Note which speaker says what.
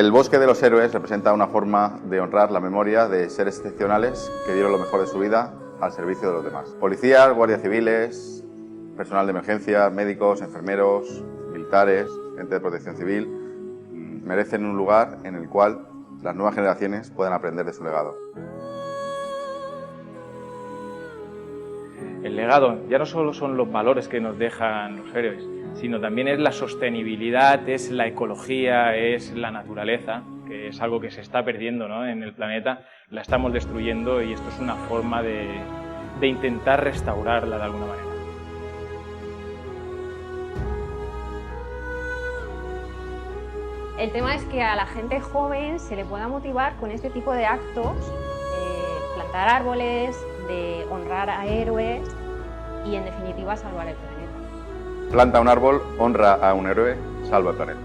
Speaker 1: El Bosque de los Héroes representa una forma de honrar la memoria de seres excepcionales que dieron lo mejor de su vida al servicio de los demás. Policías, guardias civiles, personal de emergencia, médicos, enfermeros, militares, gente de protección civil, merecen un lugar en el cual las nuevas generaciones puedan aprender de su legado.
Speaker 2: El legado ya no solo son los valores que nos dejan los héroes, sino también es la sostenibilidad, es la ecología, es la naturaleza, que es algo que se está perdiendo, ¿no?, en el planeta, la estamos destruyendo y esto es una forma de intentar restaurarla de alguna manera.
Speaker 3: El tema es que a la gente joven se le pueda motivar con este tipo de actos, de plantar árboles, de honrar a héroes y en definitiva salvar el planeta.
Speaker 1: Planta un árbol, honra a un héroe, salva el planeta.